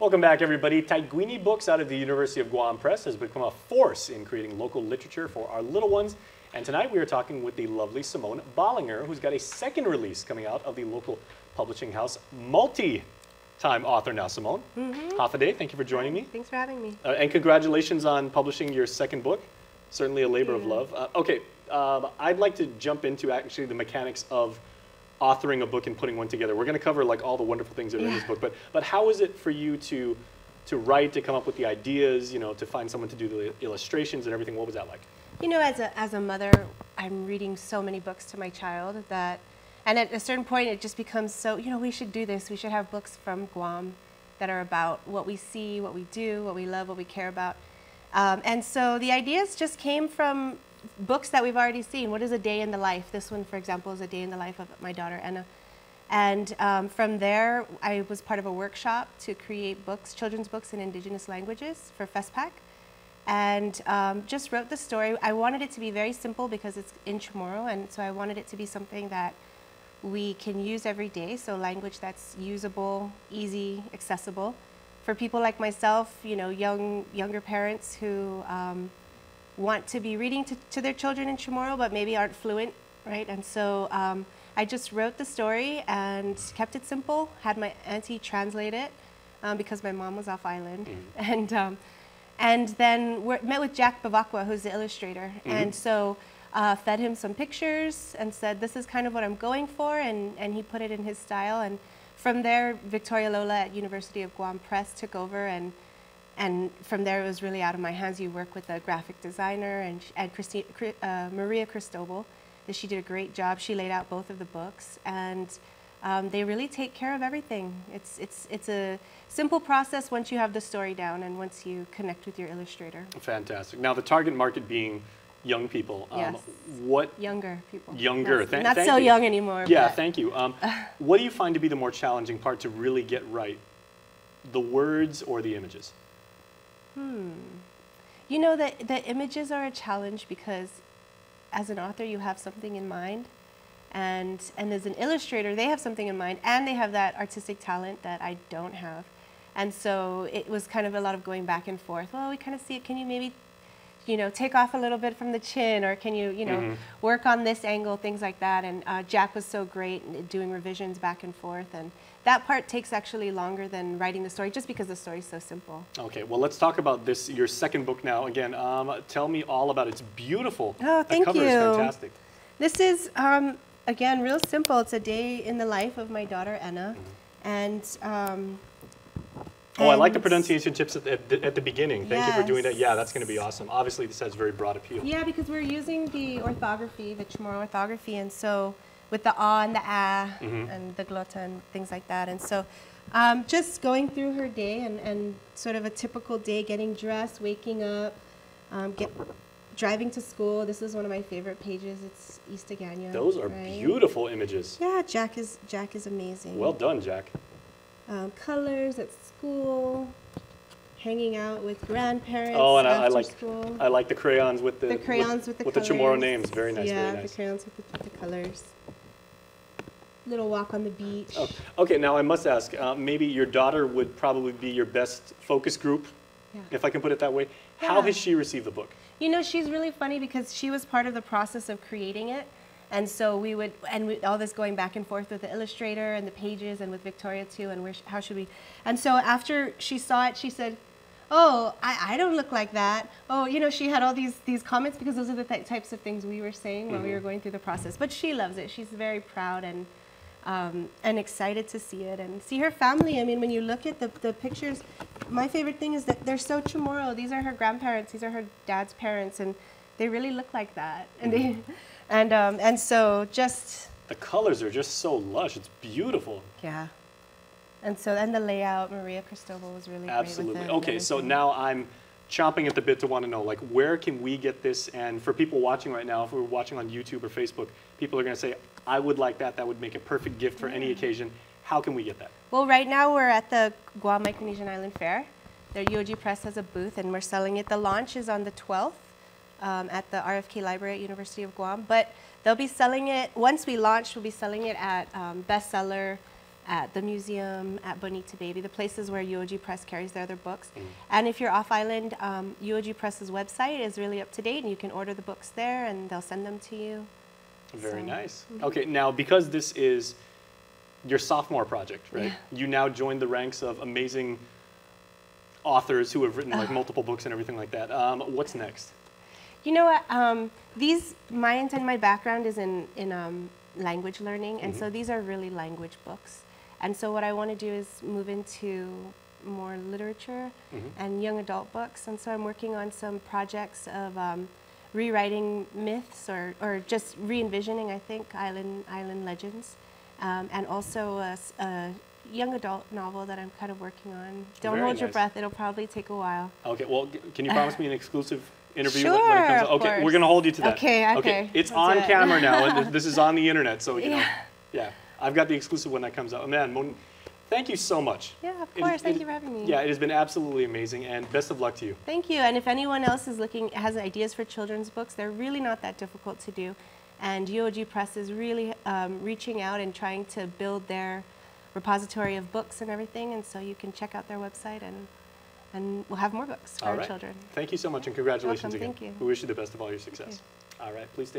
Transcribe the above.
Welcome back, everybody. Taiguini Books out of the University of Guam Press has become a force in creating local literature for our little ones. And tonight we are talking with the lovely Simone Bollinger, who's got a second release coming out of the local publishing house. Multi-time author now, Simone. Half a day. Thank you for joining me. Thanks for having me. And congratulations on publishing your second book. Certainly a labor of love. I'd like to jump into actually the mechanics of authoring a book and putting one together. We're going to cover like all the wonderful things that are in this book, but how is it for you to write, to come up with the ideas, you know, to find someone to do the illustrations and everything? What was that like? You know, as a mother, I'm reading so many books to my child that, and at a certain point it just becomes so, you know, we should do this. We should have books from Guam that are about what we see, what we do, what we love, what we care about. And so the ideas just came from books that we've already seen. What is a day in the life? This one, for example, is a day in the life of my daughter, Anna. And from there, I was part of a workshop to create books, children's books in indigenous languages for FESPAC. And just wrote the story. I wanted it to be very simple because it's in Chamorro, and so I wanted it to be something that we can use every day, so language that's usable, easy, accessible. For people like myself, you know, younger parents who want to be reading to their children in Chamorro, but maybe aren't fluent, right? And so I just wrote the story and kept it simple, had my auntie translate it because my mom was off island. And then met with Jack Bavakwa, who's the illustrator. And so fed him some pictures and said, this is kind of what I'm going for, and he put it in his style. And from there, Victoria Lola at University of Guam Press took over, and from there it was really out of my hands. You work with a graphic designer and Maria Cristobal. She did a great job. She laid out both of the books, and they really take care of everything. It's a simple process once you have the story down and once you connect with your illustrator. Fantastic. Now the target market being young people. Yes. What younger people. Younger. Not so young anymore. Yeah, thank you. What do you find to be the more challenging part to really get right? The words or the images? You know, the images are a challenge because as an author you have something in mind, and as an illustrator they have something in mind, and they have that artistic talent that I don't have. And so it was kind of a lot of going back and forth. Well, we kind of see it. Can you maybe, you know, take off a little bit from the chin, or can you, you know, work on this angle, things like that. And Jack was so great at doing revisions back and forth, and that part takes actually longer than writing the story, just because the story is so simple. Okay, well, let's talk about this, your second book now. Again, tell me all about it. It's beautiful. Oh, thank you. The cover is fantastic. This is, again, real simple. It's a day in the life of my daughter, Anna. And I like the pronunciation tips at the beginning. Thank you for doing that. Yeah, that's going to be awesome. Obviously, this has very broad appeal. Yeah, because we're using the orthography, the Chamorro orthography, and so with the ah and the ah and the glota and things like that. And so just going through her day and sort of a typical day, getting dressed, waking up, driving to school. This is one of my favorite pages. It's East Agana. Those are beautiful images. Yeah, Jack is amazing. Well done, Jack. Colors at school, hanging out with grandparents. Oh, and I like the crayons with the Chamorro names. Very nice. Yeah, very nice. The crayons with the colors. Little walk on the beach. Oh, okay, now I must ask. Maybe your daughter would probably be your best focus group, if I can put it that way. Yeah. How has she received the book? You know, she's really funny because she was part of the process of creating it. And so we would, all this going back and forth with the illustrator and the pages and with Victoria too, and how should we, and so after she saw it, she said, oh, I don't look like that. Oh, you know, she had all these comments because those are the types of things we were saying while we were going through the process. But she loves it. She's very proud and excited to see it and see her family. I mean, when you look at the pictures, my favorite thing is that they're so Chamorro. These are her grandparents. These are her dad's parents, and they really look like that. And and so just the colors are just so lush. It's beautiful. Yeah. And so the layout, Maria Cristobal was really absolutely great with it. Okay, so now I'm chomping at the bit to want to know, like, where can we get this? And for people watching right now, if we're watching on YouTube or Facebook, people are going to say, I would like that. That would make a perfect gift for any occasion. How can we get that? Well, right now we're at the Guam Micronesian Island Fair. The UOG Press has a booth, and we're selling it. The launch is on the 12th. At the RFK Library at University of Guam, but they'll be selling it, once we launch, we'll be selling it at bestseller, at the museum, at Bonita Baby, the places where UOG Press carries their other books. Mm. And if you're off island, UOG Press's website is really up to date, and you can order the books there, and they'll send them to you. Very So, nice. Okay, now because this is your sophomore project, right? Yeah. You now joined the ranks of amazing authors who have written like multiple books and everything like that. What's next? You know what? My background is in language learning, and so these are really language books. And so what I want to do is move into more literature and young adult books. And so I'm working on some projects of rewriting myths or just re-envisioning, I think, island legends. And also a young adult novel that I'm kind of working on. Don't Very hold your nice. breath. It'll probably take a while. Okay, well, can you promise me an exclusive interview Sure, when it comes of out? Okay, course. we're going to hold you to that. Okay. It's Let's on do it. camera now, and this is on the internet, so, you know, Yeah. yeah. I've got the exclusive when that comes out. Man, thank you so much. Yeah, of course. Thank you for having me. Yeah, it has been absolutely amazing, and best of luck to you. Thank you. And if anyone else is has ideas for children's books, they're really not that difficult to do. And UOG Press is really reaching out and trying to build their repository of books and everything. And so you can check out their website, and we'll have more books for All our right. children. Thank you so much, and congratulations Welcome. again. Thank you. We wish you the best of all your success. All right, please stay.